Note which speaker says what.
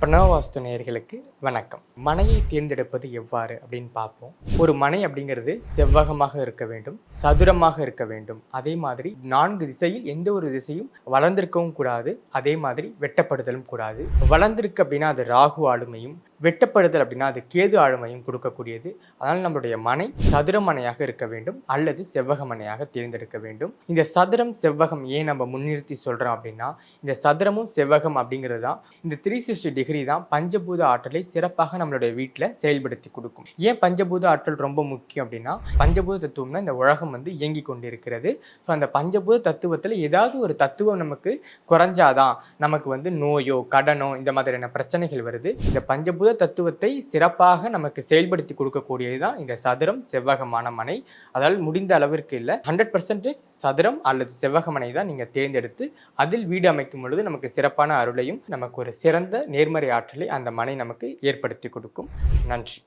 Speaker 1: பிரணவவாஸ்து நேயர்களுக்கு வணக்கம். மனையை தேர்ந்தெடுப்பது எவ்வாறு அப்படின்னு பார்ப்போம். ஒரு மனை அப்படிங்கிறது செவ்வகமாக இருக்க வேண்டும், சதுரமாக இருக்க வேண்டும். அதே மாதிரி 4 திசையில் எந்த ஒரு திசையும் வளர்ந்திருக்கவும் கூடாது. அதே மாதிரி வெட்டப்படுதலும் கூடாது. வளர்ந்திருக்கு அப்படின்னா அது ராகு ஆளுமையும், வெட்டப்படுதல் அப்படின்னா அது கேது ஆளுமையும் கொடுக்கக்கூடியது. அதனால் நம்மளுடைய மனை சதுர மனையாக இருக்க வேண்டும் அல்லது செவ்வக மனையாக தேர்ந்தெடுக்க வேண்டும். இந்த சதுரம் செவ்வகம் ஏன் நம்ம முன்னிறுத்தி சொல்றோம் அப்படின்னா, இந்த சதுரமும் செவ்வகம் அப்படிங்கிறது தான் இந்த 360 டிகிரி தான் பஞ்சபூத ஆற்றலை சிறப்பாக நம்மளுடைய வீட்டில் செயல்படுத்தி கொடுக்கும். ஏன் பஞ்சபூத ஆற்றல் ரொம்ப முக்கியம் அப்படின்னா, பஞ்சபூத தத்துவம்னா இந்த உலகம் இயங்கி கொண்டிருக்கிறது. ஸோ அந்த பஞ்சபூத தத்துவத்தில் ஏதாவது ஒரு தத்துவம் நமக்கு குறைஞ்சாதான் நமக்கு நோயோ கடனோ இந்த மாதிரியான பிரச்சனைகள் வருது. இந்த பஞ்சபூத தத்துவத்தை சிறப்பாக நமக்கு செயல்படுத்தி கொடுக்கக்கூடியது தான் இந்த சதுரம் செவ்வகமான மனை. அதால் முடிந்த அளவிற்கு இல்லை, 100% சதுரம் அல்லது செவ்வக மனை தான் நீங்கள் தேர்ந்தெடுத்து அதில் வீடு அமைக்கும் பொழுது நமக்கு சிறப்பான அருளையும் நமக்கு ஒரு சிறந்த நேர்மறை ஆற்றலை அந்த மனை நமக்கு ஏற்படுத்தி கொடுக்கும். நன்றி.